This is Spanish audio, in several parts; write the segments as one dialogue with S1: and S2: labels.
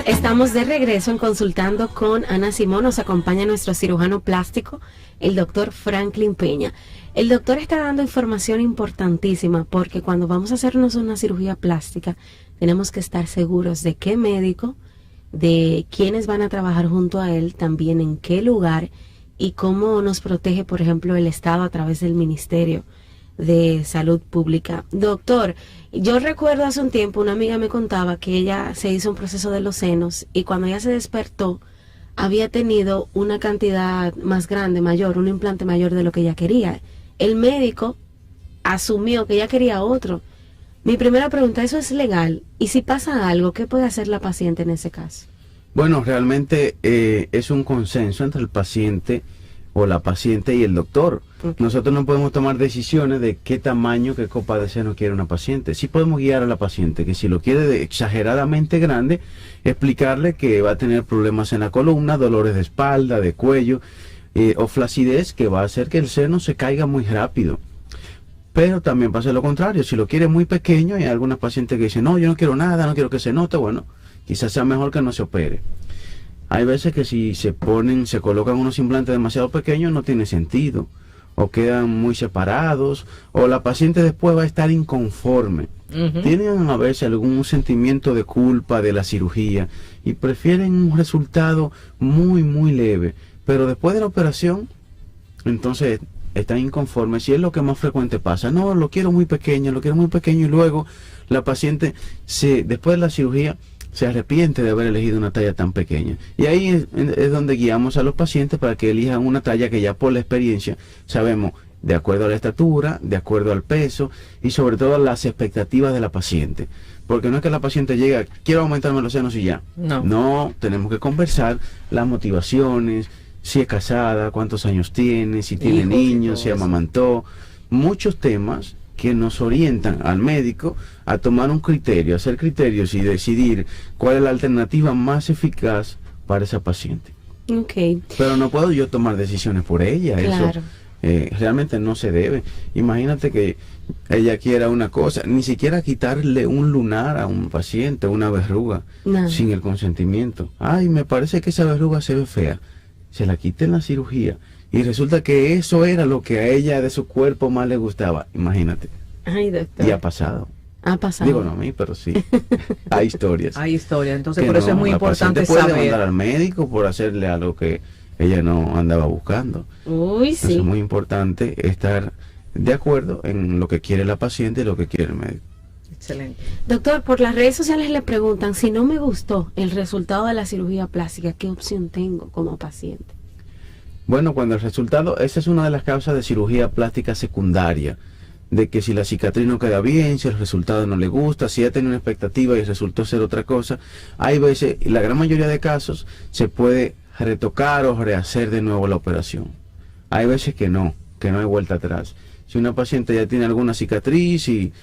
S1: Estamos de regreso en Consultando con Ana Simón. Nos acompaña nuestro cirujano plástico, el doctor Franklin Peña. El doctor está dando información importantísima porque cuando vamos a hacernos una cirugía plástica tenemos que estar seguros de qué médico, de quiénes van a trabajar junto a él, también en qué lugar y cómo nos protege, por ejemplo, el Estado a través del Ministerio de Salud Pública. Doctor, yo recuerdo hace un tiempo una amiga me contaba que ella se hizo un proceso de los senos y cuando ella se despertó había tenido una cantidad más grande, mayor, un implante mayor de lo que ella quería. El médico asumió que ella quería otro. Mi primera pregunta, ¿eso es legal? Y si pasa algo, ¿qué puede hacer la paciente en ese caso?
S2: Bueno, realmente es un consenso entre el paciente o la paciente y el doctor. Okay. Nosotros no podemos tomar decisiones de qué tamaño, qué copa de seno quiere una paciente. Sí podemos guiar a la paciente que si lo quiere exageradamente grande, explicarle que va a tener problemas en la columna, dolores de espalda, de cuello o flacidez que va a hacer que el seno se caiga muy rápido. Pero también pasa lo contrario, si lo quiere muy pequeño, hay algunas pacientes que dicen, no, yo no quiero nada, no quiero que se note, bueno, quizás sea mejor que no se opere. Hay veces que si se colocan unos implantes demasiado pequeños no tiene sentido, o quedan muy separados, o la paciente después va a estar inconforme. Tienen a veces algún sentimiento de culpa de la cirugía y prefieren un resultado muy leve, pero después de la operación, entonces están inconformes y es lo que más frecuente pasa. No, lo quiero muy pequeño y luego la paciente después de la cirugía se arrepiente de haber elegido una talla tan pequeña. Y ahí es donde guiamos a los pacientes para que elijan una talla que ya por la experiencia sabemos, de acuerdo a la estatura, de acuerdo al peso y sobre todo a las expectativas de la paciente. Porque no es que la paciente llega, quiero aumentarme los senos y ya. No, tenemos que conversar las motivaciones, si es casada, cuántos años tiene, si tiene niños, si amamantó, muchos temas que nos orientan al médico a tomar un criterio, hacer criterios y decidir cuál es la alternativa más eficaz para esa paciente.
S1: Okay.
S2: Pero no puedo yo tomar decisiones por ella, claro. Eso realmente no se debe. Imagínate que ella quiera una cosa, ni siquiera quitarle un lunar a un paciente, una verruga, sin el consentimiento. Ay, me parece que esa verruga se ve fea. Se la quita en la cirugía y resulta que eso era lo que a ella de su cuerpo más le gustaba. Imagínate.
S1: Ay, doctor.
S2: Y ha pasado.
S1: Ha pasado.
S2: Digo, no a mí, pero sí. Hay historias.
S3: Hay historias. Entonces, por eso es muy importante
S2: saber.
S3: Puede
S2: mandar al médico por hacerle algo que ella no andaba buscando.
S1: Uy, sí.
S2: Entonces, es muy importante estar de acuerdo en lo que quiere la paciente y lo que quiere el médico.
S3: Excelente.
S1: Doctor, por las redes sociales le preguntan, si no me gustó el resultado de la cirugía plástica, ¿qué opción tengo como paciente?
S2: Bueno, cuando el resultado, esa es una de las causas de cirugía plástica secundaria, de que si la cicatriz no queda bien, si el resultado no le gusta, si ya tenía una expectativa y resultó ser otra cosa, hay veces, la gran mayoría de casos, se puede retocar o rehacer de nuevo la operación. Hay veces que no hay vuelta atrás. Si una paciente ya tiene alguna cicatriz y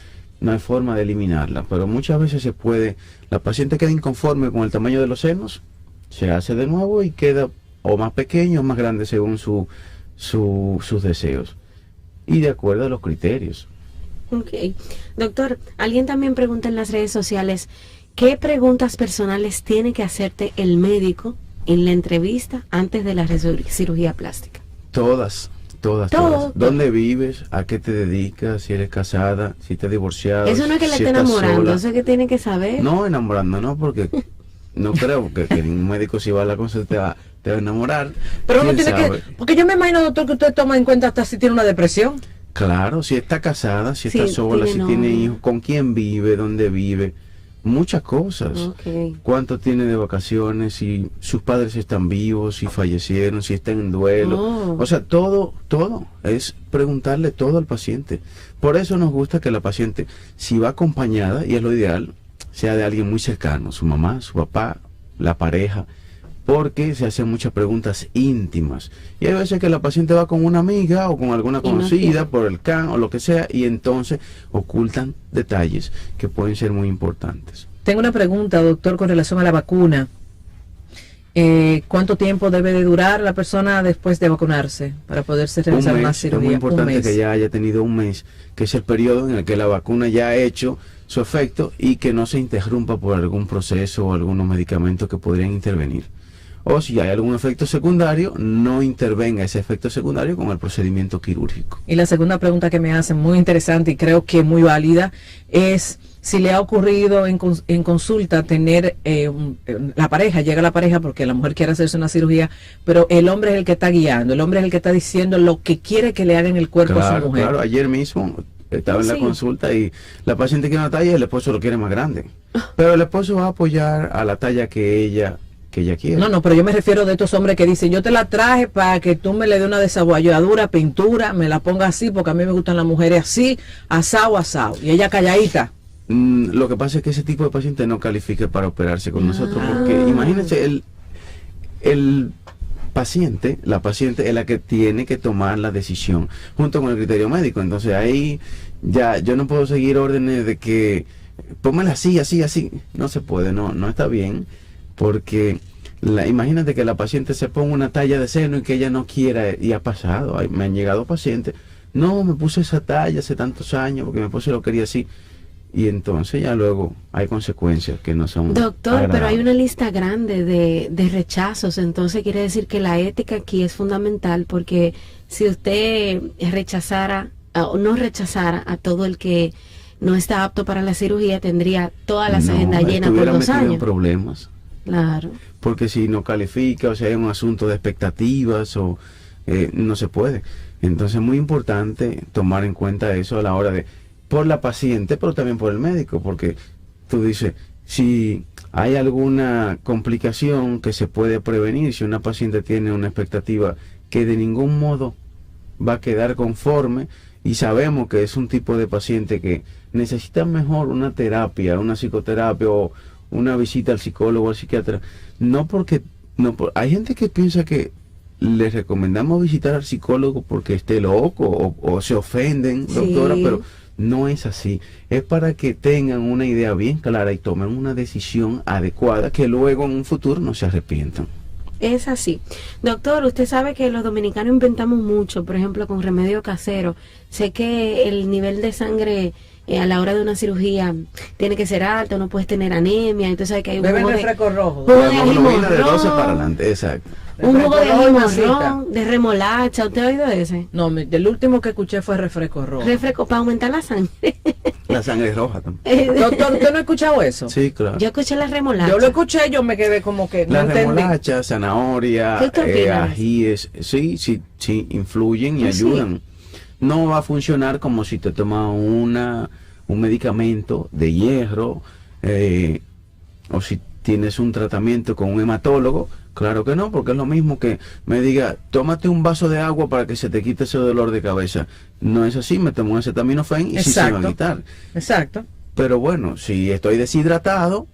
S2: no hay forma de eliminarla, pero muchas veces se puede, la paciente queda inconforme con el tamaño de los senos, se hace de nuevo y queda o más pequeño o más grande según sus deseos y de acuerdo a los criterios.
S1: Ok. Doctor, alguien también pregunta en las redes sociales, ¿qué preguntas personales tiene que hacerte el médico en la entrevista antes de la cirugía plástica?
S2: Todas. ¿Dónde vives? ¿A qué te dedicas? Si eres casada, si te has divorciado.
S1: Eso no es que le esté enamorando, eso es que tiene que saber.
S2: No, enamorando no, porque no creo que un médico si va a la consulta te va a enamorar.
S3: Pero uno tiene que, porque yo me imagino, doctor, que usted toma en cuenta hasta si tiene una depresión.
S2: Claro, si está casada, si está sola, si tiene hijos, con quién vive, dónde vive, muchas cosas.
S1: Okay.
S2: Cuánto tiene de vacaciones, si sus padres están vivos, si fallecieron, si están en duelo. O sea, todo es preguntarle todo al paciente. Por eso nos gusta que la paciente, si va acompañada, y es lo ideal, sea de alguien muy cercano, su mamá, su papá, la pareja, porque se hacen muchas preguntas íntimas. Y hay veces que la paciente va con una amiga o con alguna conocida por el CAN o lo que sea, y entonces ocultan detalles que pueden ser muy importantes.
S3: Tengo una pregunta, doctor, con relación a la vacuna. ¿Cuánto tiempo debe de durar la persona después de vacunarse para poderse realizar una cirugía?
S2: Es muy importante que ya haya tenido un mes, que es el periodo en el que la vacuna ya ha hecho su efecto y que no se interrumpa por algún proceso o algunos medicamentos que podrían intervenir. O si hay algún efecto secundario, no intervenga ese efecto secundario con el procedimiento quirúrgico.
S3: Y la segunda pregunta que me hacen, muy interesante y creo que muy válida, es si le ha ocurrido en consulta tener la pareja, llega la pareja porque la mujer quiere hacerse una cirugía, pero el hombre es el que está guiando, el hombre es el que está diciendo lo que quiere que le haga en el cuerpo a su mujer.
S2: Claro, ayer mismo estaba en la consulta y la paciente quiere una talla y el esposo lo quiere más grande. Pero el esposo va a apoyar a la talla que ella quiere.
S3: No, pero yo me refiero de estos hombres que dicen, yo te la traje para que tú me le dé una desaguayadura, pintura, me la ponga así, porque a mí me gustan las mujeres así, asado, y ella calladita.
S2: Lo que pasa es que ese tipo de paciente no califica para operarse con nosotros, porque imagínense, la paciente es la que tiene que tomar la decisión junto con el criterio médico. Entonces ahí ya yo no puedo seguir órdenes de que póngala así, no se puede, no está bien, porque imagínate que la paciente se ponga una talla de seno y que ella no quiera, y ha pasado, me han llegado pacientes, no, me puse esa talla hace tantos años porque mi esposo lo quería así. Y entonces ya luego hay consecuencias que no son
S1: Doctor, agradables. Pero hay una lista grande de rechazos, entonces quiere decir que la ética aquí es fundamental, porque si usted rechazara o no rechazara a todo el que no está apto para la cirugía, tendría todas las agendas llenas por 2 años.
S2: En problemas.
S1: Claro.
S2: Porque si no califica, o si hay un asunto de expectativas, o no se puede. Entonces es muy importante tomar en cuenta eso a la hora de, por la paciente, pero también por el médico, porque tú dices, si hay alguna complicación que se puede prevenir, si una paciente tiene una expectativa que de ningún modo va a quedar conforme, y sabemos que es un tipo de paciente que necesita mejor una terapia, una psicoterapia o una visita al psicólogo o al psiquiatra, hay gente que piensa que les recomendamos visitar al psicólogo porque esté loco o se ofenden, doctora, pero no es así. Es para que tengan una idea bien clara y tomen una decisión adecuada que luego en un futuro no se arrepientan.
S1: Es así. Doctor, usted sabe que los dominicanos inventamos mucho, por ejemplo, con remedio casero. Sé que el nivel de sangre a la hora de una cirugía tiene que ser alto, no puedes tener anemia, entonces hay que hay un
S3: jugo refresco rojo.
S2: De 12 para adelante, exacto.
S1: Un jugo de limón, de remolacha, ¿usted ha oído de ese?
S3: No, del último que escuché fue refresco rojo.
S1: Refresco para aumentar la sangre.
S2: La sangre es roja también.
S3: Doctor, ¿usted no ha escuchado eso?
S2: Sí, claro.
S1: Yo escuché la remolacha.
S3: Yo lo escuché, yo me quedé como que
S2: no entendí. La remolacha, zanahoria, ajíes, sí, influyen y ayudan. No va a funcionar como si te tomas un medicamento de hierro, o si tienes un tratamiento con un hematólogo. Claro que no, porque es lo mismo que me diga, tómate un vaso de agua para que se te quite ese dolor de cabeza. No es así, me tomo un acetaminofén y sí se va a quitar.
S3: Exacto.
S2: Pero bueno, si estoy deshidratado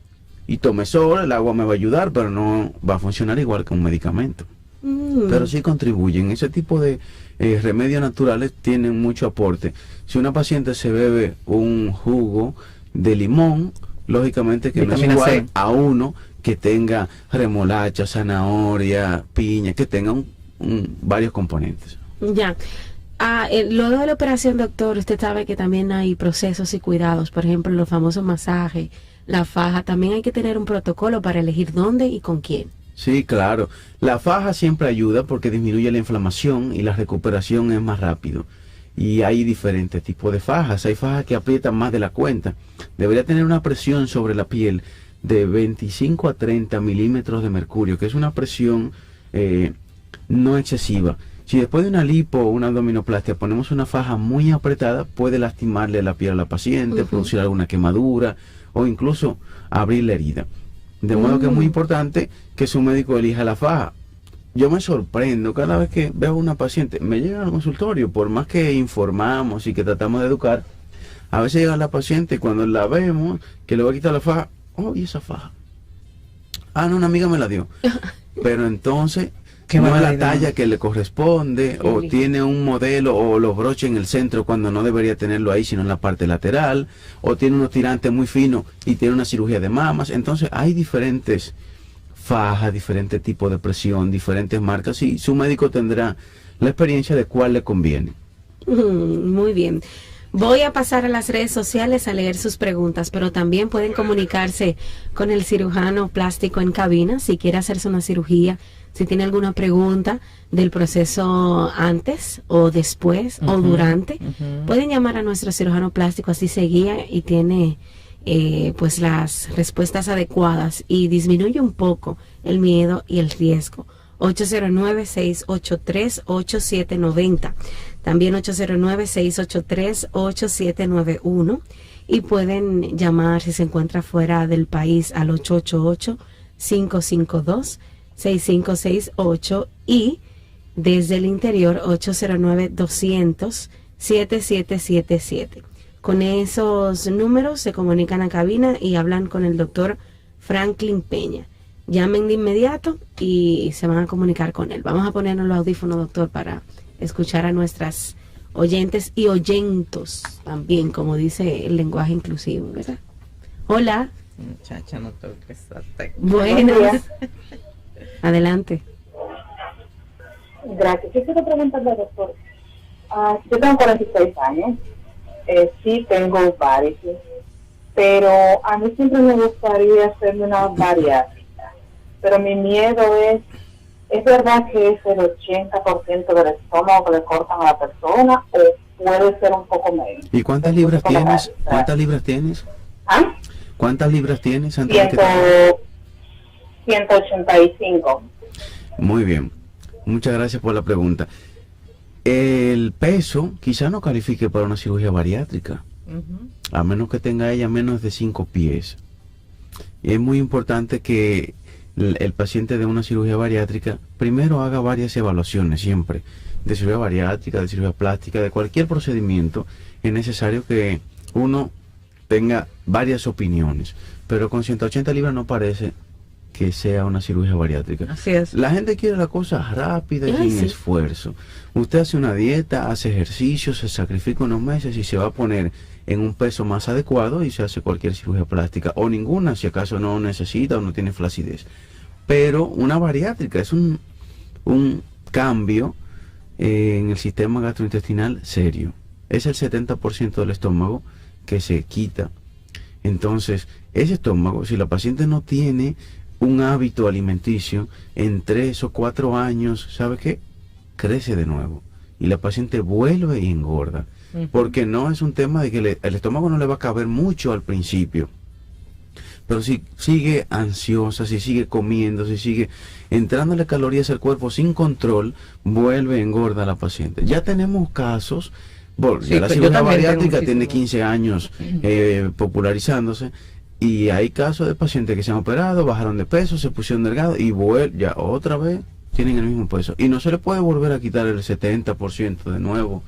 S2: y tome sol, el agua me va a ayudar, pero no va a funcionar igual que un medicamento. Pero sí contribuyen. Ese tipo de remedios naturales tienen mucho aporte. Si una paciente se bebe un jugo de limón, lógicamente que vitamina no es igual a uno que tenga remolacha, zanahoria, piña, que tenga varios componentes.
S1: Ya. Luego de la operación, doctor, usted sabe que también hay procesos y cuidados, por ejemplo, los famosos masajes, la faja. También hay que tener un protocolo para elegir dónde y con quién.
S2: Sí, claro. La faja siempre ayuda porque disminuye la inflamación y la recuperación es más rápido. Y hay diferentes tipos de fajas. Hay fajas que aprietan más de la cuenta. Debería tener una presión sobre la piel de 25 a 30 milímetros de mercurio, que es una presión no excesiva. Si después de una lipo o una abdominoplastia ponemos una faja muy apretada, puede lastimarle la piel a la paciente, producir alguna quemadura o incluso abrir la herida. De modo que es muy importante que su médico elija la faja. Yo me sorprendo cada vez que veo a una paciente, me llega al consultorio, por más que informamos y que tratamos de educar, a veces llega la paciente y cuando la vemos, que le va a quitar la faja, ¿y esa faja? No, una amiga me la dio. Pero entonces, no es la talla que le corresponde, o tiene un modelo o los broches en el centro cuando no debería tenerlo ahí, sino en la parte lateral, o tiene unos tirantes muy finos y tiene una cirugía de mamas. Entonces hay diferentes fajas, diferentes tipos de presión, diferentes marcas, y su médico tendrá la experiencia de cuál le conviene.
S1: Muy bien. Voy a pasar a las redes sociales a leer sus preguntas, pero también pueden comunicarse con el cirujano plástico en cabina si quiere hacerse una cirugía, si tiene alguna pregunta del proceso antes o después o durante. Pueden llamar a nuestro cirujano plástico, así se guía y tiene pues las respuestas adecuadas y disminuye un poco el miedo y el riesgo. 809-683-8790. También 809-683-8791. Y pueden llamar si se encuentra fuera del país al 888-552-6568 y desde el interior 809-200-7777. Con esos números se comunican a cabina y hablan con el doctor Franklin Peña. Llamen de inmediato y se van a comunicar con él. Vamos a ponernos los audífonos, doctor, para escuchar a nuestras oyentes y oyentos también, como dice el lenguaje inclusivo, ¿verdad? Hola.
S3: Muchacha, no toques esa
S1: Buenas. Adelante.
S4: Gracias. Yo quiero preguntarle al doctor. Yo tengo 46 años. Sí tengo varices, pero a mí siempre me gustaría hacerme una bariátrica. Pero mi miedo ¿es verdad que es el 80% del estómago que le cortan a la persona o puede ser un poco menos?
S2: ¿Y cuántas libras tienes? ¿Cuántas libras tienes?
S4: ¿Ah?
S2: ¿Cuántas libras tienes?
S4: 185.
S2: Muy bien. Muchas gracias por la pregunta. El peso quizá no califique para una cirugía bariátrica, a menos que tenga ella menos de 5 pies. Y es muy importante que el paciente de una cirugía bariátrica primero haga varias evaluaciones siempre, de cirugía bariátrica, de cirugía plástica, de cualquier procedimiento. Es necesario que uno tenga varias opiniones, pero con 180 libras no parece que sea una cirugía bariátrica.
S3: Así es.
S2: La gente quiere la cosa rápida y sin esfuerzo. Usted hace una dieta, hace ejercicio, se sacrifica unos meses y se va a poner en un peso más adecuado y se hace cualquier cirugía plástica o ninguna si acaso no necesita o no tiene flacidez. Pero una bariátrica es un cambio en el sistema gastrointestinal serio. Es el 70% del estómago que se quita. Entonces, ese estómago, si la paciente no tiene un hábito alimenticio, en 3 o 4 años, ¿sabe qué? Crece de nuevo. Y la paciente vuelve y engorda. Porque no es un tema de que el estómago no le va a caber mucho al principio. Pero si sigue ansiosa, si sigue comiendo, si sigue entrándole calorías al cuerpo sin control, vuelve y engorda a la paciente. Ya tenemos casos, ya la cirugía bariátrica tiene 15 años popularizándose, y hay casos de pacientes que se han operado, bajaron de peso, se pusieron delgados y ya otra vez tienen el mismo peso. Y no se le puede volver a quitar el 70% de nuevo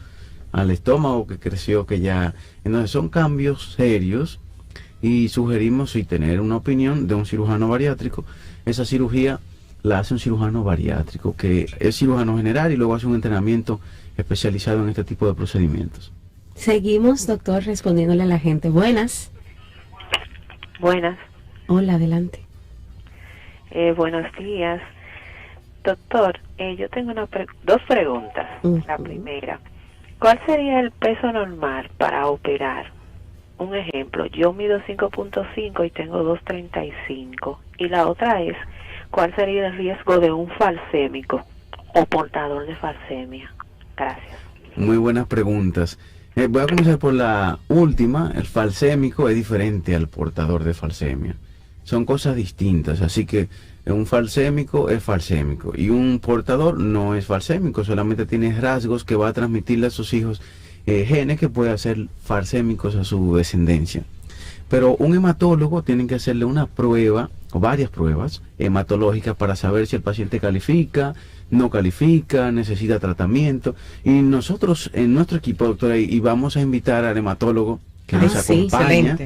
S2: al estómago que creció, que ya... Entonces son cambios serios y sugerimos tener una opinión de un cirujano bariátrico. Esa cirugía la hace un cirujano bariátrico que es cirujano general y luego hace un entrenamiento especializado en este tipo de procedimientos.
S1: Seguimos, doctor, respondiéndole a la gente. Buenas.
S5: Buenas.
S1: Hola, adelante.
S5: Buenos días. Doctor, yo tengo dos preguntas. La primera, ¿cuál sería el peso normal para operar? Un ejemplo, yo mido 5.5 y tengo 2.35. Y la otra es, ¿cuál sería el riesgo de un falsémico o portador de falsemia? Gracias.
S2: Muy buenas preguntas. Voy a comenzar por la última. El falsémico es diferente al portador de falsemia. Son cosas distintas, así que un falsémico es falsémico y un portador no es falsémico, solamente tiene rasgos que va a transmitirle a sus hijos genes que puede hacer falsémicos a su descendencia. Pero un hematólogo tiene que hacerle una prueba o varias pruebas hematológicas para saber si el paciente califica, no califica, necesita tratamiento. Y nosotros en nuestro equipo, doctora, y vamos a invitar al hematólogo que nos acompaña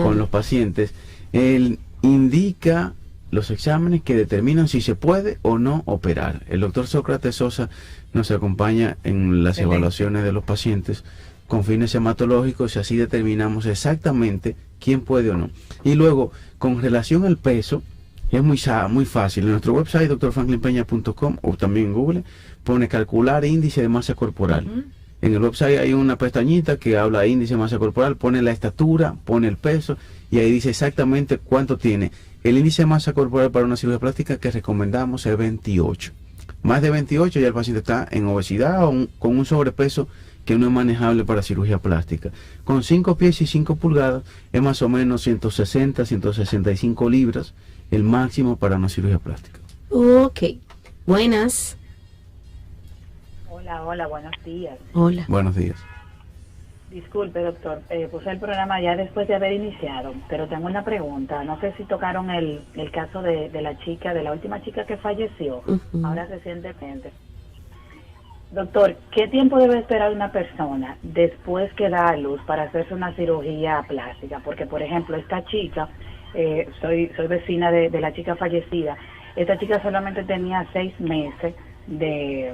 S2: con los pacientes. Él indica los exámenes que determinan si se puede o no operar. El doctor Sócrates Sosa nos acompaña en las evaluaciones de los pacientes con fines hematológicos y así determinamos exactamente quién puede o no. Y luego, con relación al peso, es muy fácil. En nuestro website, drfranklinpeña.com, o también en Google, pone calcular índice de masa corporal. En el website hay una pestañita que habla de índice de masa corporal, pone la estatura, pone el peso y ahí dice exactamente cuánto tiene. El índice de masa corporal para una cirugía plástica que recomendamos es 28. Más de 28 ya el paciente está en obesidad o con un sobrepeso que no es manejable para cirugía plástica. Con 5 pies y 5 pulgadas es más o menos 160, 165 libras el máximo para una cirugía plástica.
S1: Ok. Buenas.
S6: Hola, buenos días.
S1: Hola.
S2: Buenos días.
S6: Disculpe, doctor, puse el programa ya después de haber iniciado, pero tengo una pregunta. No sé si tocaron el caso de la chica, de la última chica que falleció, ahora recientemente. Doctor, ¿qué tiempo debe esperar una persona después que da a luz para hacerse una cirugía plástica? Porque, por ejemplo, esta chica, soy vecina de la chica fallecida, esta chica solamente tenía 6 meses de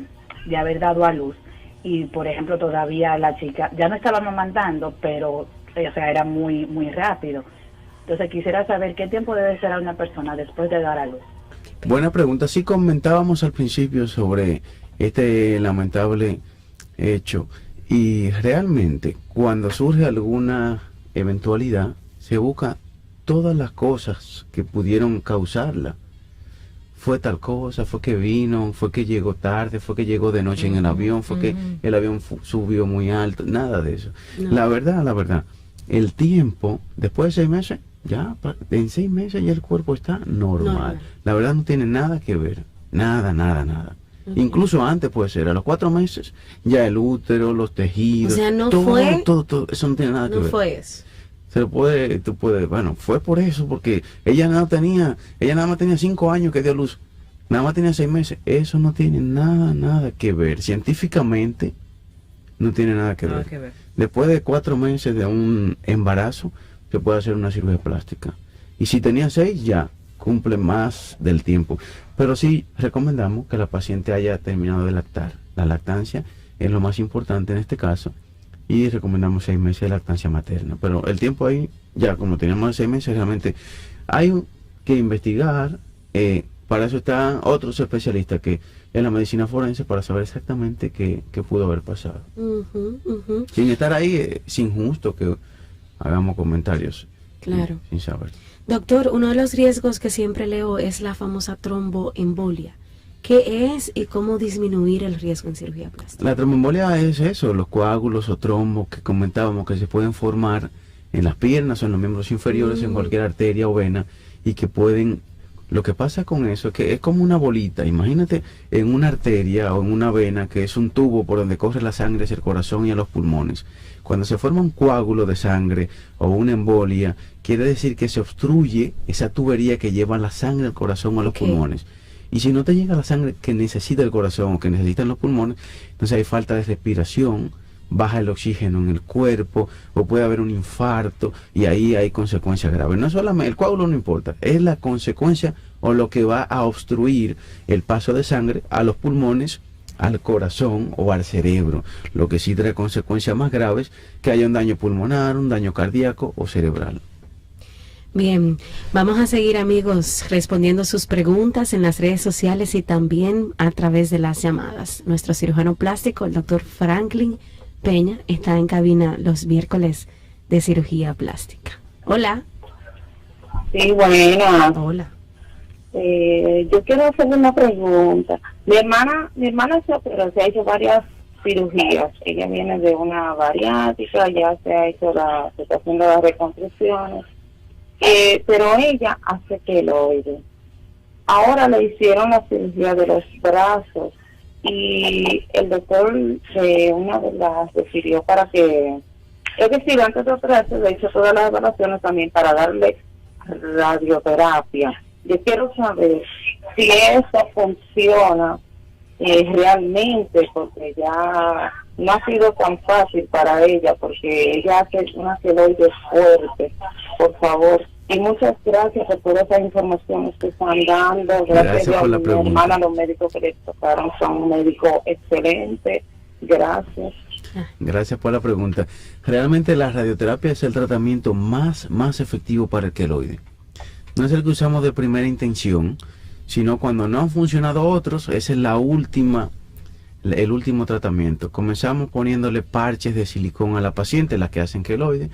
S6: haber dado a luz y, por ejemplo, todavía la chica ya no estaba amamantando, pero o sea, era muy rápido. Entonces quisiera saber qué tiempo debe esperar una persona después de dar a luz.
S2: Buena pregunta. Sí comentábamos al principio sobre este lamentable hecho y realmente cuando surge alguna eventualidad se busca todas las cosas que pudieron causarla. Fue tal cosa, fue que vino, fue que llegó tarde, fue que llegó de noche en el avión, fue que el avión subió muy alto, nada de eso. No. La verdad, el tiempo, después de 6 meses, ya en 6 meses ya el cuerpo está normal. No. La verdad no tiene nada que ver, nada. Okay. Incluso antes puede ser, a los 4 meses, ya el útero, los tejidos,
S1: o sea, no
S2: todo,
S1: fue,
S2: todo, eso no tiene nada que ver.
S1: No fue eso.
S2: Bueno, fue por eso, porque ella nada más tenía 5 años que dio luz, nada más tenía 6 meses, eso no tiene nada que ver, científicamente no tiene nada que ver. Después de 4 meses de un embarazo, se puede hacer una cirugía plástica, y si tenía 6 ya cumple más del tiempo, pero sí recomendamos que la paciente haya terminado de lactar, la lactancia es lo más importante en este caso, y recomendamos 6 meses de lactancia materna. Pero el tiempo ahí, ya como teníamos 6 meses, realmente hay que investigar. Para eso están otros especialistas que en la medicina forense para saber exactamente qué pudo haber pasado. Sin estar ahí, es injusto que hagamos comentarios.
S1: Claro.
S2: Sin saber.
S1: Doctor, uno de los riesgos que siempre leo es la famosa tromboembolia. ¿Qué es y cómo disminuir el riesgo en cirugía plástica? La
S2: tromboembolia es eso, los coágulos o trombos que comentábamos que se pueden formar en las piernas o en los miembros inferiores, en cualquier arteria o vena, y que pueden... Lo que pasa con eso es que es como una bolita. Imagínate en una arteria o en una vena que es un tubo por donde corre la sangre hacia el corazón y a los pulmones. Cuando se forma un coágulo de sangre o una embolia, quiere decir que se obstruye esa tubería que lleva la sangre al corazón o a los pulmones. Y si no te llega la sangre que necesita el corazón o que necesitan los pulmones, entonces hay falta de respiración, baja el oxígeno en el cuerpo o puede haber un infarto y ahí hay consecuencias graves. No solamente el coágulo no importa, es la consecuencia o lo que va a obstruir el paso de sangre a los pulmones, al corazón o al cerebro, lo que sí trae consecuencias más graves, que haya un daño pulmonar, un daño cardíaco o cerebral.
S1: Bien, vamos a seguir, amigos, respondiendo sus preguntas en las redes sociales y también a través de las llamadas. Nuestro cirujano plástico, el doctor Franklin Peña, está en cabina los miércoles de cirugía plástica. Hola.
S4: Sí, buena.
S1: Hola.
S4: Yo quiero hacerle una pregunta. Mi hermana se ha hecho varias cirugías. Ella viene de una bariátrica, ya se está haciendo las reconstrucciones. Pero ella hace queloide. Ahora le hicieron la cirugía de los brazos y el doctor de una de las refirió para que, es decir, antes de operarse le hizo todas las evaluaciones también para darle radioterapia. Yo quiero saber si eso funciona realmente, porque ya no ha sido tan fácil para ella, porque ella hace una queloide fuerte. Por favor, y muchas gracias por todas esas informaciones que están dando. Gracias
S2: por la pregunta.
S4: Mi hermana, los médicos que le tocaron son médicos excelentes. Gracias.
S2: Gracias por la pregunta. Realmente la radioterapia es el tratamiento más efectivo para el queloide. No es el que usamos de primera intención, sino cuando no han funcionado otros, esa es la última el último tratamiento. Comenzamos poniéndole parches de silicón a la paciente, las que hacen queloide,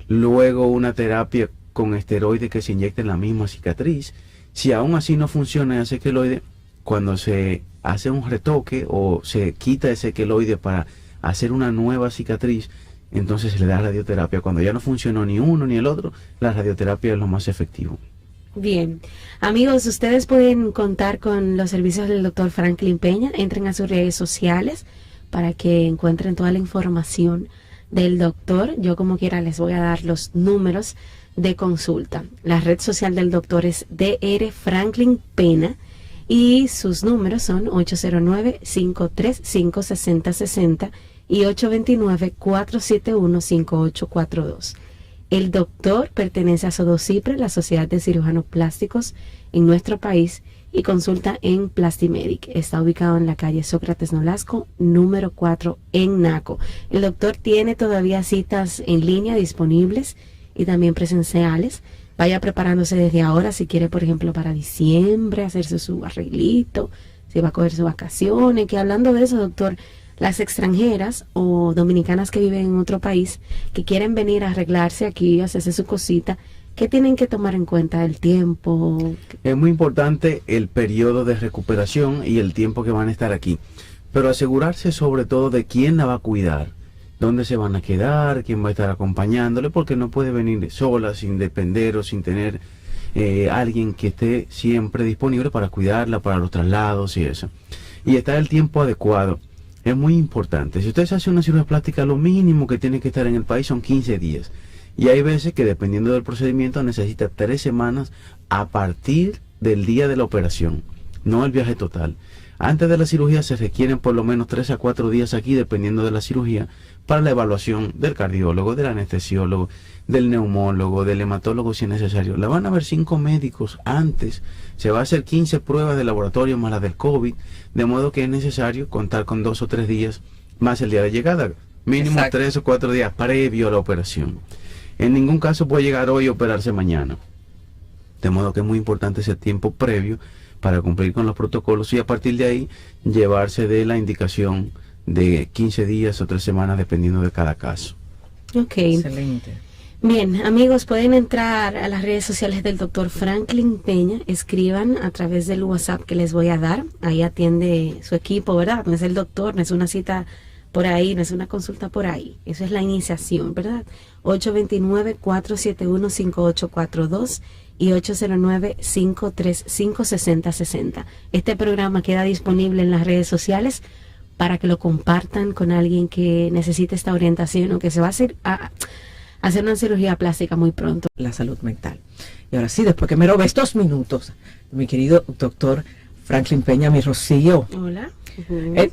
S2: luego una terapia con esteroides que se inyecta en la misma cicatriz. Si aún así no funciona ese queloide, cuando se hace un retoque o se quita ese queloide para hacer una nueva cicatriz, entonces se le da radioterapia. Cuando ya no funcionó ni uno ni el otro, la radioterapia es lo más efectivo.
S1: Bien, amigos, ustedes pueden contar con los servicios del doctor Franklin Peña. Entren a sus redes sociales para que encuentren toda la información del doctor. Yo como quiera les voy a dar los números de consulta. La red social del doctor es Dr. Franklin Peña y sus números son 809-535-6060 y 829-471-5842. El doctor pertenece a Sodocipre, la Sociedad de Cirujanos Plásticos en nuestro país, y consulta en Plastimedic. Está ubicado en la calle Sócrates Nolasco, número 4, en Naco. El doctor tiene todavía citas en línea disponibles y también presenciales. Vaya preparándose desde ahora si quiere, por ejemplo, para diciembre, hacerse su arreglito, si va a coger sus vacaciones. Que hablando de eso, doctor, las extranjeras o dominicanas que viven en otro país, que quieren venir a arreglarse aquí, hacerse su cosita, ¿qué tienen que tomar en cuenta? ¿El tiempo?
S2: Es muy importante el periodo de recuperación y el tiempo que van a estar aquí, pero asegurarse sobre todo de quién la va a cuidar, dónde se van a quedar, quién va a estar acompañándole, porque no puede venir sola, sin depender o sin tener alguien que esté siempre disponible para cuidarla, para los traslados y eso. Y estar el tiempo adecuado es muy importante. Si usted se hace una cirugía plástica, lo mínimo que tiene que estar en el país son 15 días. Y hay veces que dependiendo del procedimiento necesita 3 semanas a partir del día de la operación, no el viaje total. Antes de la cirugía se requieren por lo menos 3 a 4 días aquí, dependiendo de la cirugía, para la evaluación del cardiólogo, del anestesiólogo, del neumólogo, del hematólogo si es necesario. La van a ver 5 médicos antes. Se va a hacer 15 pruebas de laboratorio más las del COVID, de modo que es necesario contar con 2 o 3 días más el día de llegada. Mínimo 3 o 4 días previo a la operación. En ningún caso puede llegar hoy y operarse mañana. De modo que es muy importante ese tiempo previo para cumplir con los protocolos y a partir de ahí llevarse de la indicación de 15 días o 3 semanas dependiendo de cada caso.
S1: Ok.
S3: Excelente.
S1: Bien, amigos, pueden entrar a las redes sociales del doctor Franklin Peña, escriban a través del WhatsApp que les voy a dar, ahí atiende su equipo, ¿verdad? No es el doctor, no es una cita por ahí, no es una consulta por ahí, eso es la iniciación, ¿verdad? 829-471-5842 y 809-535-6060. Este programa queda disponible en las redes sociales para que lo compartan con alguien que necesite esta orientación o que se va a hacer una cirugía plástica muy pronto.
S3: La salud mental. Y ahora sí, después que me robé estos minutos, mi querido doctor Franklin Peña, mi Rocío.
S1: Hola.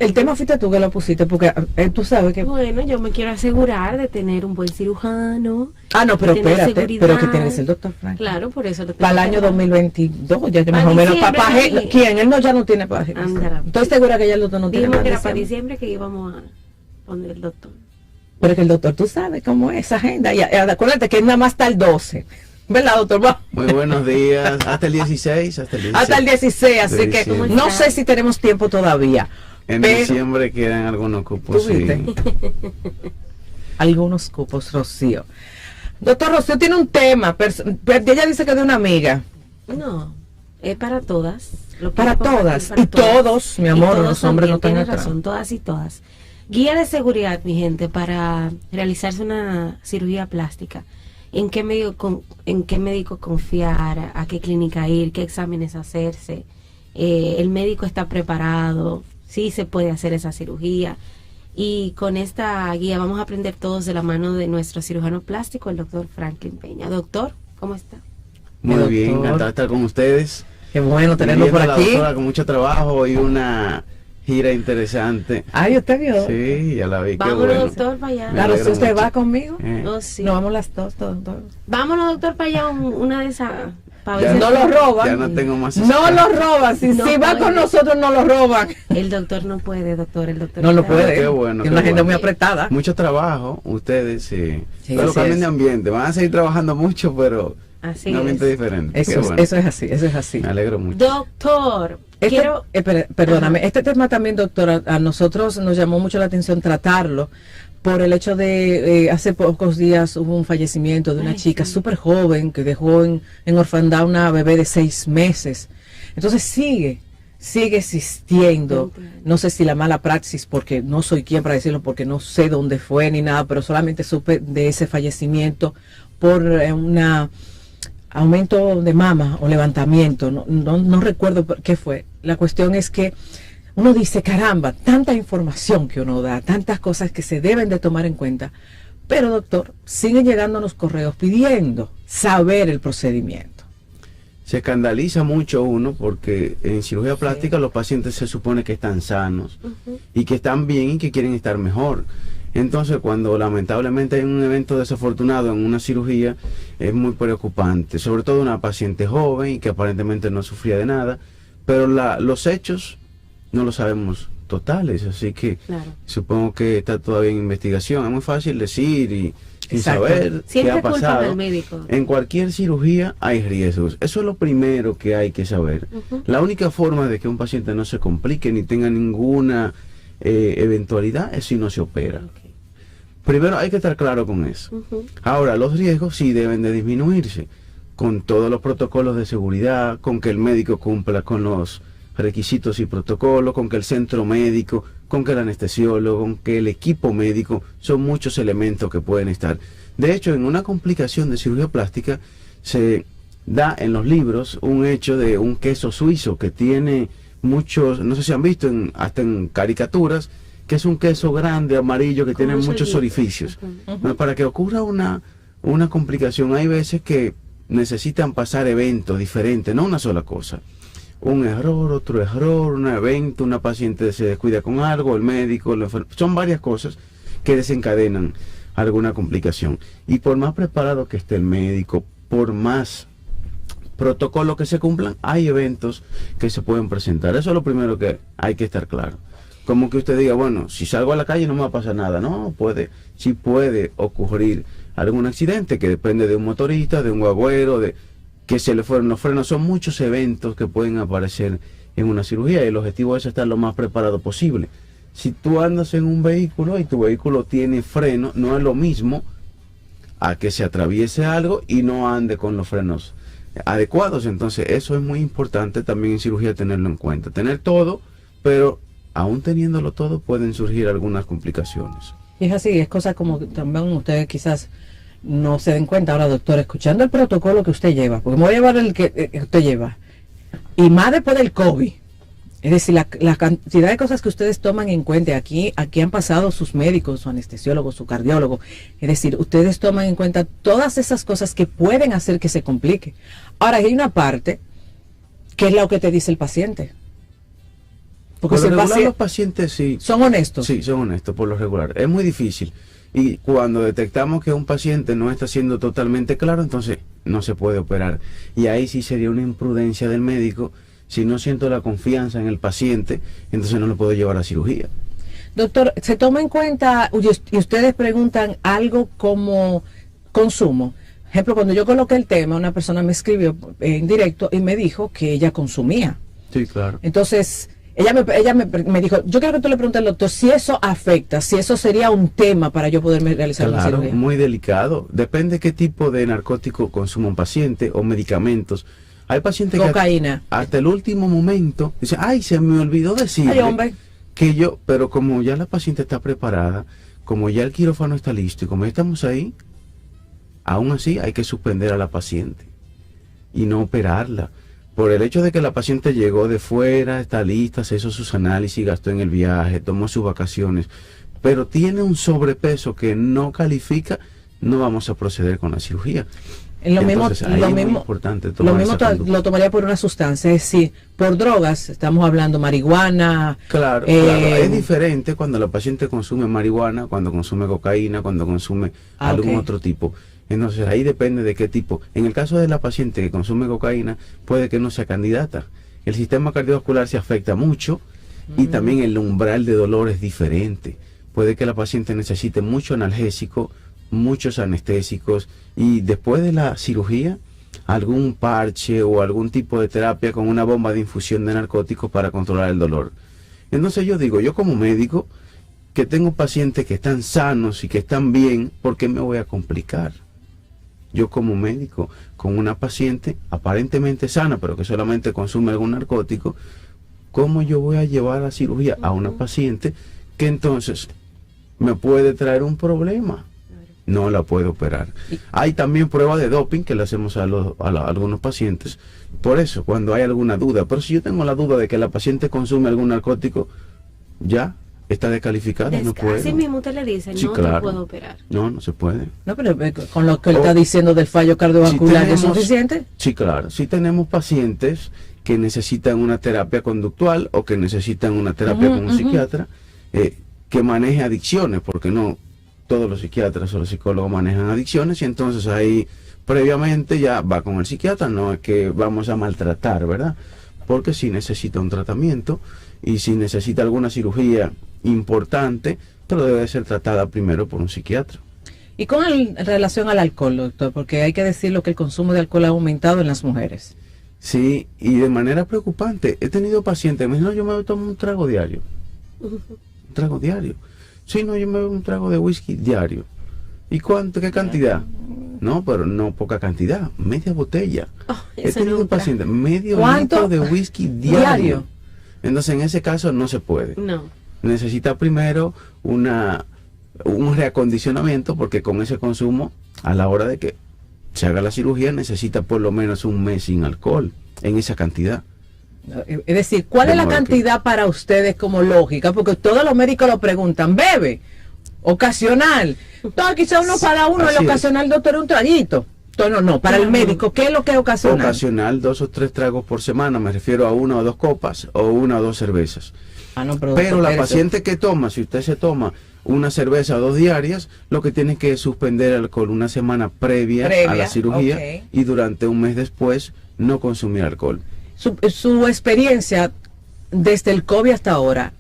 S3: El tema fuiste tú que lo pusiste, porque tú sabes que...
S1: Bueno, yo me quiero asegurar de tener un buen cirujano.
S3: Ah, no, pero espérate,
S1: seguridad.
S3: pero que tiene que ser el doctor Franklin.
S1: Claro, por eso lo tengo.
S3: Para el año 2022, ya que más o menos. ¿Quién? Él no, ya no tiene paje. Estoy segura que ya el doctor no tiene
S1: Dijimos que era
S3: paje.
S1: para diciembre que íbamos a poner el doctor.
S3: Pero que el doctor, tú sabes cómo es esa agenda. Y acuérdate que es nada más hasta el 12. ¿Verdad, doctor?
S2: Muy buenos días. Hasta el 16.
S3: Hasta el 16, así que no sé si tenemos tiempo todavía.
S2: En diciembre quedan algunos cupos. Sí.
S3: Algunos cupos, Rocío. Doctor Rocío tiene un tema. Ella dice que es de una amiga.
S1: No, es para todas.
S3: Para todas. Y todos, mi amor, los hombres no están atrás.
S1: Razón, todas y todas. Guía de seguridad, mi gente, para realizarse una cirugía plástica. ¿En qué médico confiar? ¿A qué clínica ir? ¿Qué exámenes hacerse? ¿El médico está preparado? ¿Sí se puede hacer esa cirugía? Y con esta guía vamos a aprender todos de la mano de nuestro cirujano plástico, el doctor Franklin Peña. Doctor, ¿cómo está?
S2: Muy bien, encantado de estar con ustedes.
S3: Qué bueno tenerlo por aquí.
S2: Con mucho trabajo y una gira interesante.
S3: Ay, ¿usted vio?
S2: Sí, ya la vi.
S1: Vámonos,
S2: qué bueno.
S1: doctor, para allá.
S3: Claro, si usted va conmigo.
S1: Oh, sí.
S3: No, vamos las dos, todos.
S1: Vámonos, doctor, para allá, una de esas.
S3: No lo roban.
S2: Ya no tengo más.
S3: No lo roban. Si va con nosotros, no lo roban.
S1: El doctor no puede, doctor. El doctor
S3: no lo puede.
S2: Qué bueno.
S3: Tiene una agenda muy apretada.
S2: Mucho trabajo, ustedes, sí. Pero
S3: sí,
S2: cambien de ambiente. Van a seguir trabajando mucho, pero
S1: así
S2: un ambiente
S1: es.
S2: diferente.
S3: Eso es así, eso es así.
S2: Me alegro mucho.
S1: Doctor,
S3: Perdóname, este tema también, doctora, a nosotros nos llamó mucho la atención tratarlo por el hecho de, hace pocos días hubo un fallecimiento de una chica súper joven que dejó en orfandad una bebé de 6 meses. Entonces sigue existiendo, no sé si la mala praxis, porque no soy quien para decirlo, porque no sé dónde fue ni nada, pero solamente supe de ese fallecimiento por una aumento de mama o levantamiento, no recuerdo qué fue. La cuestión es que uno dice, caramba, tanta información que uno da, tantas cosas que se deben de tomar en cuenta, pero doctor, siguen llegándonos correos pidiendo saber el procedimiento.
S2: Se escandaliza mucho uno porque en cirugía plástica los pacientes se supone que están sanos y que están bien y que quieren estar mejor. Entonces, cuando lamentablemente hay un evento desafortunado en una cirugía, es muy preocupante, sobre todo una paciente joven y que aparentemente no sufría de nada, pero los hechos no lo sabemos totales, así que supongo que está todavía en investigación. Es muy fácil decir y sin saber qué ha pasado. En cualquier cirugía hay riesgos, eso es lo primero que hay que saber. La única forma de que un paciente no se complique ni tenga ninguna eventualidad es si no se opera. Primero hay que estar claro con eso. Ahora, los riesgos sí deben de disminuirse con todos los protocolos de seguridad, con que el médico cumpla con los requisitos y protocolos, con que el centro médico, con que el anestesiólogo, con que el equipo médico, son muchos elementos que pueden estar. De hecho, en una complicación de cirugía plástica se da en los libros un hecho de un queso suizo que tiene muchos, no sé si han visto hasta en caricaturas, que es un queso grande, amarillo, que tiene muchos orificios. Para que ocurra una complicación, hay veces que necesitan pasar eventos diferentes, no una sola cosa. Un error, otro error, un evento, una paciente se descuida con algo, el médico, son varias cosas que desencadenan alguna complicación. Y por más preparado que esté el médico, por más protocolos que se cumplan, hay eventos que se pueden presentar. Eso es lo primero que hay que estar claro. Como que usted diga, bueno, si salgo a la calle no me va a pasar nada. No, sí puede ocurrir algún accidente que depende de un motorista, de un guagüero, de que se le fueron los frenos. Son muchos eventos que pueden aparecer en una cirugía y el objetivo es estar lo más preparado posible. Si tú andas en un vehículo y tu vehículo tiene freno, no es lo mismo a que se atraviese algo y no ande con los frenos adecuados. Entonces eso es muy importante también en cirugía tenerlo en cuenta. Tener todo, pero aún teniéndolo todo pueden surgir algunas complicaciones.
S3: Y es así, es cosa como también ustedes quizás no se den cuenta. Ahora, doctor, escuchando el protocolo que usted lleva, porque me voy a llevar el que usted lleva, y más después del COVID, es decir, la cantidad de cosas que ustedes toman en cuenta, aquí han pasado sus médicos, su anestesiólogo, su cardiólogo, es decir, ustedes toman en cuenta todas esas cosas que pueden hacer que se complique. Ahora, hay una parte que es lo que te dice el paciente. Porque
S2: por lo regular, los pacientes sí
S3: son honestos.
S2: Sí, son honestos por lo regular. Es muy difícil. Y cuando detectamos que un paciente no está siendo totalmente claro, entonces no se puede operar. Y ahí sí sería una imprudencia del médico. Si no siento la confianza en el paciente, entonces no lo puedo llevar a cirugía.
S3: Doctor, ¿se toma en cuenta, y ustedes preguntan algo como consumo? Por ejemplo, cuando yo coloqué el tema, una persona me escribió en directo y me dijo que ella consumía.
S2: Sí, claro.
S3: Entonces, ella me dijo, yo quiero que tú le preguntes al doctor si eso afecta, si eso sería un tema para yo poderme realizar una cirugía.
S2: Muy delicado. Depende qué tipo de narcótico consuma un paciente o medicamentos. Hay pacientes
S3: cocaína.
S2: Que hasta el último momento dicen, ay, se me olvidó decirle que yo, pero como ya la paciente está preparada, como ya el quirófano está listo y como ya estamos ahí, aún así hay que suspender a la paciente y no operarla. Por el hecho de que la paciente llegó de fuera, está lista, se hizo sus análisis, gastó en el viaje, tomó sus vacaciones, pero tiene un sobrepeso que no califica, no vamos a proceder con la cirugía.
S3: Lo mismo lo tomaría por una sustancia, es decir, por drogas, estamos hablando marihuana.
S2: Claro, es diferente cuando la paciente consume marihuana, cuando consume cocaína, cuando consume algún otro tipo. Entonces ahí depende de qué tipo. En el caso de la paciente que consume cocaína, puede que no sea candidata. El sistema cardiovascular se afecta mucho y también el umbral de dolor es diferente. Puede que la paciente necesite mucho analgésico, muchos anestésicos, y después de la cirugía algún parche o algún tipo de terapia con una bomba de infusión de narcóticos para controlar el dolor. Entonces yo digo, yo como médico, que tengo pacientes que están sanos y que están bien, ¿por qué me voy a complicar? Yo como médico, con una paciente aparentemente sana, pero que solamente consume algún narcótico, ¿cómo yo voy a llevar la cirugía a una paciente que entonces me puede traer un problema? No la puedo operar. Hay también pruebas de doping que le hacemos a algunos pacientes. Por eso, cuando hay alguna duda, pero si yo tengo la duda de que la paciente consume algún narcótico, ya está descalificada, no puede.
S1: Así mismo usted le dice,
S2: Sí,
S1: no
S2: claro.
S1: te puedo operar.
S2: No, no se puede.
S3: No, pero con lo que él está diciendo del fallo cardiovascular, ¿es suficiente?
S2: Sí, claro. Si tenemos pacientes que necesitan una terapia conductual o que necesitan una terapia con un psiquiatra que maneje adicciones, porque no todos los psiquiatras o los psicólogos manejan adicciones, y entonces ahí previamente ya va con el psiquiatra, no es que vamos a maltratar, ¿verdad? Porque si necesita un tratamiento y si necesita alguna cirugía importante, pero debe ser tratada primero por un psiquiatra.
S3: Y con relación al alcohol, doctor, porque hay que decirlo que el consumo de alcohol ha aumentado en las mujeres.
S2: Sí, y de manera preocupante. He tenido pacientes que me dicen, no, yo me tomo un trago diario. Un trago diario. Sí, no, yo me bebo un trago de whisky diario. ¿Y cuánto? ¿Qué cantidad? No, pero no poca cantidad, media botella. He tenido pacientes, medio litro de whisky diario. Entonces, en ese caso no se puede.
S1: No.
S2: Necesita primero un reacondicionamiento, porque con ese consumo, a la hora de que se haga la cirugía, necesita por lo menos un mes sin alcohol, en esa cantidad.
S3: Es decir, ¿cuál es la cantidad para ustedes como lógica? Porque todos los médicos lo preguntan, ¿bebe? Ocasional. Entonces, quizá uno para uno, el ocasional, doctor, un traguito. Entonces, no, para el médico, ¿qué es lo que es ocasional?
S2: Ocasional, 2 o 3 tragos por semana, me refiero a 1 o 2 copas o 1 o 2 cervezas. Pero la paciente que toma, si usted se toma una cerveza o 2 diarias, lo que tiene que suspender el alcohol una semana previa a la cirugía, y durante un mes después no consumir alcohol.
S3: Su experiencia desde el COVID hasta ahora,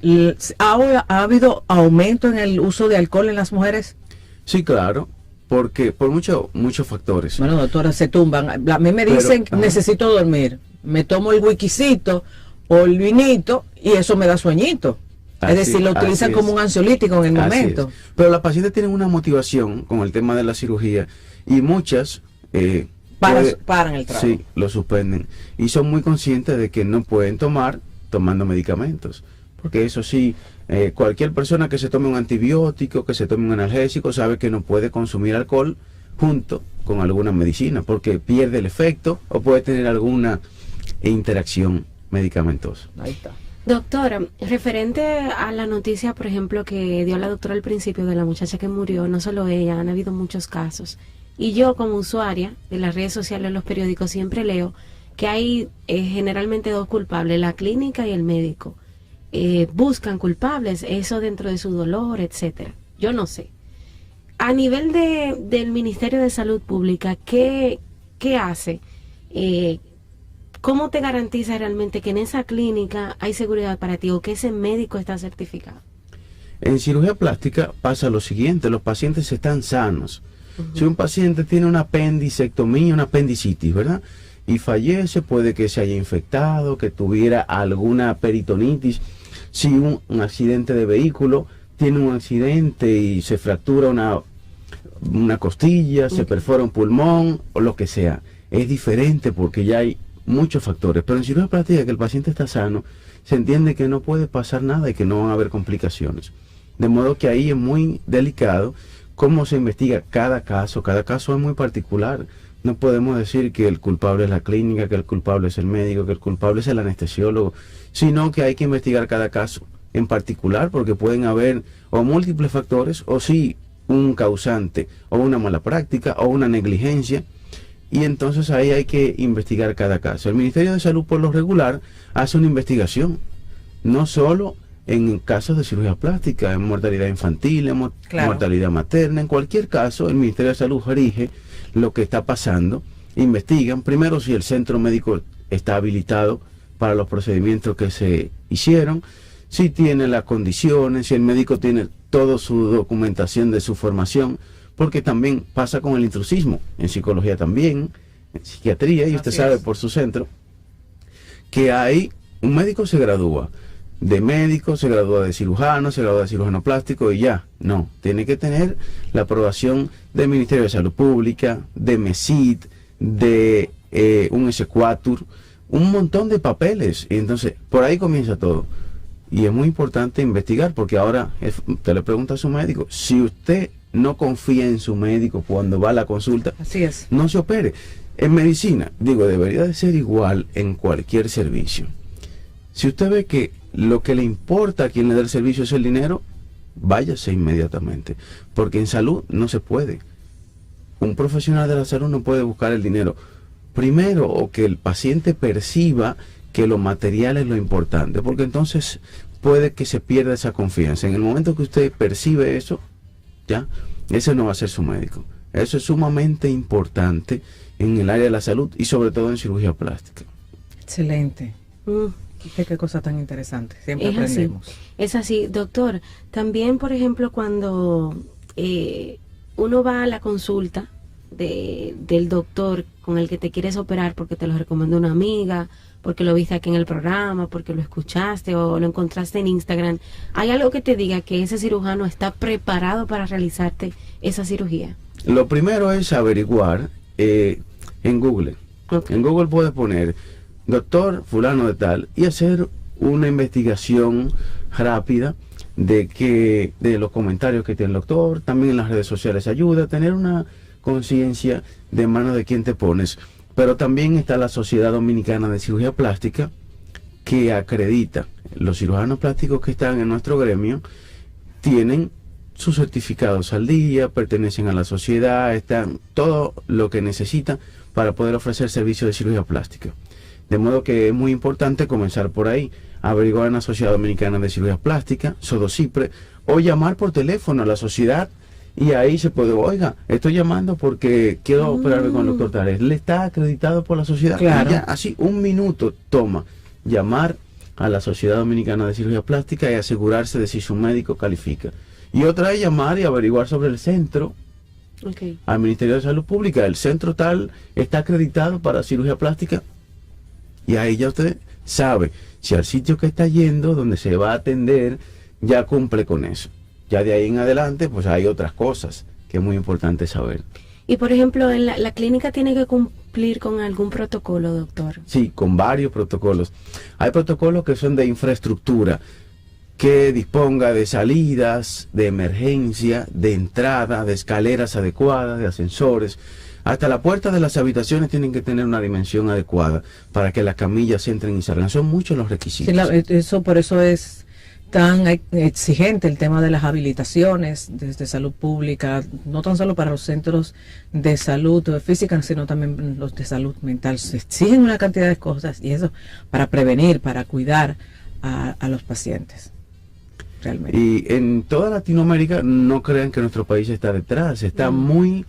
S3: ¿ha habido aumento en el uso de alcohol en las mujeres?
S2: Sí, claro, porque por muchos factores.
S3: Bueno, doctora, se tumban. A mí me dicen, necesito dormir, me tomo el whiskycito o el vinito y eso me da sueñito. Es decir, lo utilizan como un ansiolítico en el momento.
S2: Pero las pacientes tienen una motivación con el tema de la cirugía, y muchas
S3: paran el trago.
S2: Sí, lo suspenden. Y son muy conscientes de que no pueden tomar tomando medicamentos. Porque eso sí, cualquier persona que se tome un antibiótico, que se tome un analgésico, sabe que no puede consumir alcohol junto con alguna medicina, porque pierde el efecto o puede tener alguna interacción medicamentosa.
S3: Ahí está.
S1: Doctora, referente a la noticia, por ejemplo, que dio la doctora al principio de la muchacha que murió, no solo ella, han habido muchos casos. Y yo como usuaria de las redes sociales, los periódicos, siempre leo que hay generalmente 2 culpables, la clínica y el médico. Buscan culpables, eso dentro de su dolor, etcétera. Yo no sé. A nivel del Ministerio de Salud Pública, ¿qué hace? ¿Cómo te garantiza realmente que en esa clínica hay seguridad para ti o que ese médico está certificado?
S2: En cirugía plástica pasa lo siguiente, los pacientes están sanos. Si un paciente tiene una apendicectomía, una apendicitis, ¿verdad? Y fallece, puede que se haya infectado, que tuviera alguna peritonitis. Si un accidente de vehículo, tiene un accidente y se fractura una costilla, se perfora un pulmón o lo que sea. Es diferente porque ya hay muchos factores. Pero en cirugía plástica, que el paciente está sano, se entiende que no puede pasar nada y que no van a haber complicaciones. De modo que ahí es muy delicado cómo se investiga cada caso es muy particular. No podemos decir que el culpable es la clínica, que el culpable es el médico, que el culpable es el anestesiólogo, sino que hay que investigar cada caso en particular, porque pueden haber o múltiples factores, o sí un causante, o una mala práctica, o una negligencia, y entonces ahí hay que investigar cada caso. El Ministerio de Salud por lo regular hace una investigación, no solo en casos de cirugía plástica, en mortalidad infantil, en mortalidad materna, en cualquier caso, el Ministerio de Salud rige lo que está pasando, investigan primero si el centro médico está habilitado para los procedimientos que se hicieron, si tiene las condiciones, si el médico tiene toda su documentación de su formación, porque también pasa con el intrusismo, en psicología también, en psiquiatría, y usted sabe por su centro, que hay, un médico se gradúa de médico, se gradúa de cirujano, se gradúa de cirujano plástico y ya. No, tiene que tener la aprobación del Ministerio de Salud Pública, de MESID, de un S4, un montón de papeles. Y entonces, por ahí comienza todo. Y es muy importante investigar, porque ahora usted le pregunta a su médico, si usted no confía en su médico cuando va a la consulta,
S3: así es,
S2: no se opere. En medicina, digo, debería de ser igual en cualquier servicio. Si usted ve que lo que le importa a quien le da el servicio es el dinero, váyase inmediatamente, porque en salud no se puede. Un profesional de la salud no puede buscar el dinero. Primero, o que el paciente perciba que lo material es lo importante, porque entonces puede que se pierda esa confianza. En el momento que usted percibe eso, ya, ese no va a ser su médico. Eso es sumamente importante en el área de la salud y sobre todo en cirugía plástica.
S3: Excelente. Qué cosa tan interesante. Siempre aprendemos.
S1: Es así, doctor. También, por ejemplo, cuando uno va a la consulta del doctor con el que te quieres operar porque te lo recomendó una amiga, porque lo viste aquí en el programa, porque lo escuchaste o lo encontraste en Instagram, ¿hay algo que te diga que ese cirujano está preparado para realizarte esa cirugía?
S2: Lo primero es averiguar en Google. Okay. En Google puedes poner doctor fulano de tal y hacer una investigación rápida de los comentarios que tiene el doctor. También en las redes sociales ayuda a tener una conciencia de mano de quién te pones. Pero también está la Sociedad Dominicana de Cirugía Plástica, que acredita los cirujanos plásticos que están en nuestro gremio, tienen sus certificados al día, pertenecen a la sociedad, están todo lo que necesitan para poder ofrecer servicios de cirugía plástica. De modo que es muy importante comenzar por ahí, averiguar en la Sociedad Dominicana de Cirugía Plástica, SODOCIPRE, o llamar por teléfono a la sociedad, y ahí se puede, oiga, estoy llamando porque quiero operarme con el doctor Tárez. ¿Le está acreditado por la sociedad?
S3: Claro.
S2: Ya, así, un minuto toma llamar a la Sociedad Dominicana de Cirugía Plástica y asegurarse de si su médico califica. Y otra es llamar y averiguar sobre el centro, al Ministerio de Salud Pública. El centro tal está acreditado para cirugía plástica. Y ahí ya usted sabe si al sitio que está yendo, donde se va a atender, ya cumple con eso. Ya de ahí en adelante, pues hay otras cosas que es muy importante saber.
S1: Y por ejemplo, ¿en la clínica tiene que cumplir con algún protocolo, doctor?
S2: Sí, con varios protocolos. Hay protocolos que son de infraestructura, que disponga de salidas, de emergencia, de entrada, de escaleras adecuadas, de ascensores. Hasta la puerta de las habitaciones tienen que tener una dimensión adecuada para que las camillas entren y salgan. Son muchos los requisitos.
S3: Sí, por eso es tan exigente el tema de las habilitaciones desde salud pública, no tan solo para los centros de salud física, sino también los de salud mental. Se exigen una cantidad de cosas, y eso para prevenir, para cuidar a los pacientes. Realmente.
S2: Y en toda Latinoamérica, no crean que nuestro país está detrás, está muy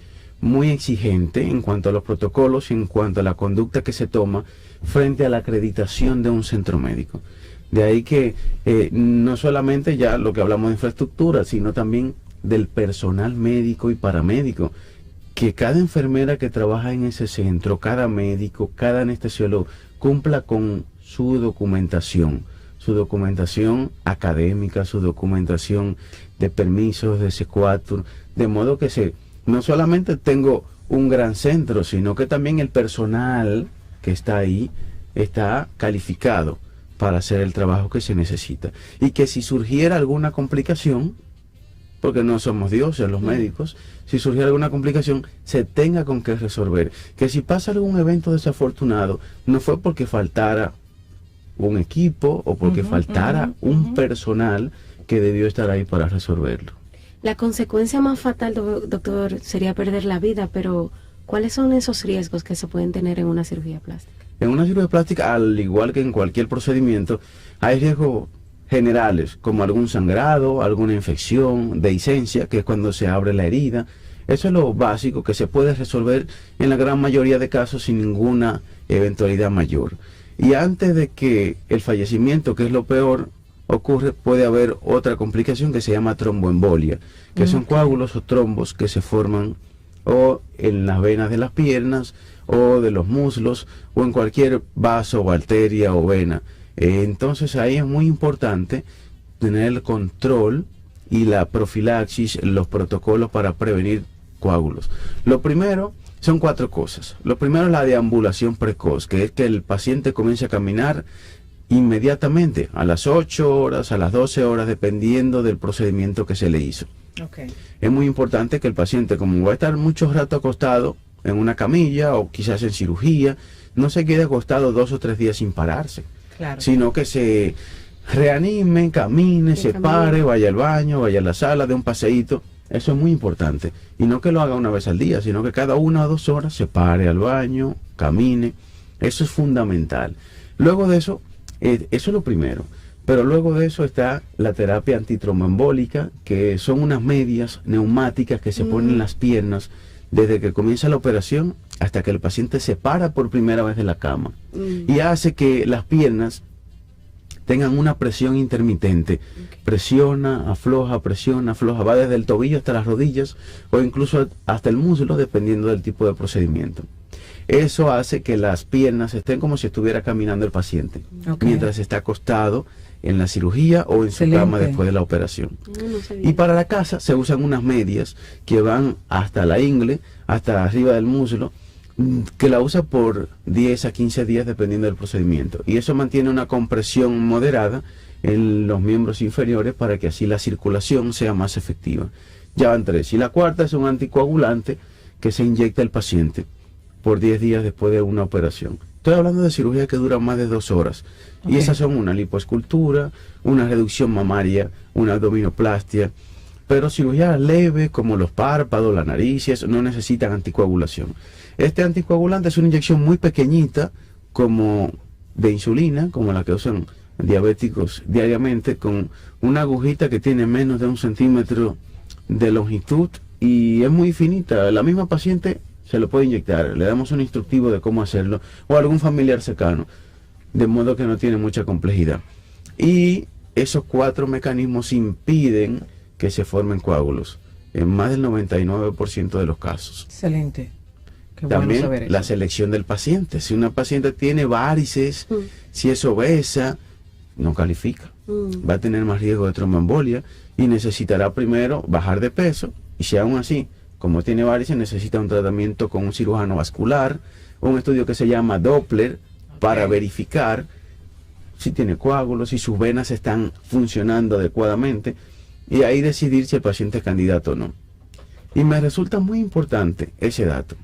S2: exigente en cuanto a los protocolos y en cuanto a la conducta que se toma frente a la acreditación de un centro médico. De ahí que no solamente ya lo que hablamos de infraestructura, sino también del personal médico y paramédico, que cada enfermera que trabaja en ese centro, cada médico, cada anestesiólogo, cumpla con su documentación académica, su documentación de permisos de S4, de modo que no solamente tengo un gran centro, sino que también el personal que está ahí está calificado para hacer el trabajo que se necesita. Y que si surgiera alguna complicación, porque no somos dioses los médicos, si surgiera alguna complicación, se tenga con qué resolver. Que si pasa algún evento desafortunado, no fue porque faltara un equipo o porque faltara un personal que debió estar ahí para resolverlo.
S1: La consecuencia más fatal, doctor, sería perder la vida, pero ¿cuáles son esos riesgos que se pueden tener en una cirugía plástica? En
S2: una cirugía plástica, al igual que en cualquier procedimiento, hay riesgos generales, como algún sangrado, alguna infección, dehiscencia, que es cuando se abre la herida. Eso es lo básico que se puede resolver en la gran mayoría de casos sin ninguna eventualidad mayor. Y antes de que el fallecimiento, que es lo peor, ocurre, puede haber otra complicación que se llama tromboembolia, que son coágulos o trombos que se forman o en las venas de las piernas o de los muslos o en cualquier vaso o arteria o vena. Entonces ahí es muy importante tener el control y la profilaxis, los protocolos para prevenir coágulos. Lo primero son 4 cosas. Lo primero es la deambulación precoz, que es que el paciente comience a caminar inmediatamente, a las 8 horas, a las 12 horas, dependiendo del procedimiento que se le hizo.
S3: Okay.
S2: Es muy importante que el paciente, como va a estar mucho rato acostado en una camilla o quizás en cirugía, no se quede acostado 2 o 3 días sin pararse,
S3: Claro.
S2: sino que se reanime, camine, se pare, vaya al baño, vaya a la sala, dé un paseíto. Eso es muy importante. Y no que lo haga una vez al día, sino que cada 1 o 2 horas se pare al baño, camine. Eso es fundamental. Luego de eso, eso es lo primero. Pero luego de eso está la terapia antitromboembólica, que son unas medias neumáticas que se ponen en las piernas desde que comienza la operación hasta que el paciente se para por primera vez de la cama. Y hace que las piernas tengan una presión intermitente. Presiona, afloja, va desde el tobillo hasta las rodillas o incluso hasta el muslo, dependiendo del tipo de procedimiento. Eso hace que las piernas estén como si estuviera caminando el paciente, mientras está acostado en la cirugía o en su cama después de la operación. Y para la casa se usan unas medias que van hasta la ingle, hasta arriba del muslo, que la usa por 10 a 15 días dependiendo del procedimiento. Y eso mantiene una compresión moderada en los miembros inferiores para que así la circulación sea más efectiva. Ya van 3. Y la cuarta es un anticoagulante que se inyecta al paciente por 10 días después de una operación. Estoy hablando de cirugía que dura más de 2 horas. Y esas son una lipoescultura, una reducción mamaria, una abdominoplastia. Pero cirugía leve como los párpados, la nariz, y eso no necesitan anticoagulación. Este anticoagulante es una inyección muy pequeñita, como de insulina, como la que usan diabéticos diariamente, con una agujita que tiene menos de 1 centímetro de longitud y es muy finita. La misma paciente se lo puede inyectar, le damos un instructivo de cómo hacerlo, o algún familiar cercano, de modo que no tiene mucha complejidad. Y esos 4 mecanismos impiden que se formen coágulos en más del 99% de los casos.
S3: Excelente. Qué
S2: También
S3: bueno saber
S2: la
S3: eso.
S2: selección del paciente. Si una paciente tiene varices, si es obesa, no califica. Va a tener más riesgo de tromboembolia y necesitará primero bajar de peso. Y si aún así, como tiene varices, necesita un tratamiento con un cirujano vascular, un estudio que se llama Doppler, para verificar si tiene coágulos, si sus venas están funcionando adecuadamente, y ahí decidir si el paciente es candidato o no. Y me resulta muy importante ese dato.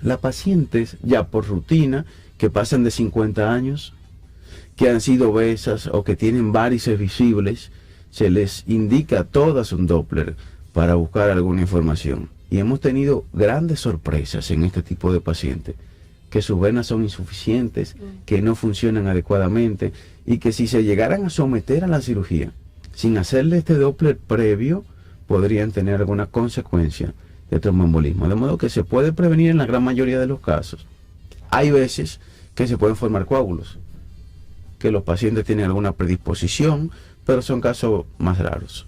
S2: Las pacientes ya por rutina, que pasan de 50 años, que han sido obesas o que tienen varices visibles, se les indica todas un Doppler para buscar alguna información. Y hemos tenido grandes sorpresas en este tipo de pacientes, que sus venas son insuficientes, que no funcionan adecuadamente y que si se llegaran a someter a la cirugía sin hacerle este Doppler previo, podrían tener alguna consecuencia de tromboembolismo. De modo que se puede prevenir en la gran mayoría de los casos. Hay veces que se pueden formar coágulos, que los pacientes tienen alguna predisposición, pero son casos más raros.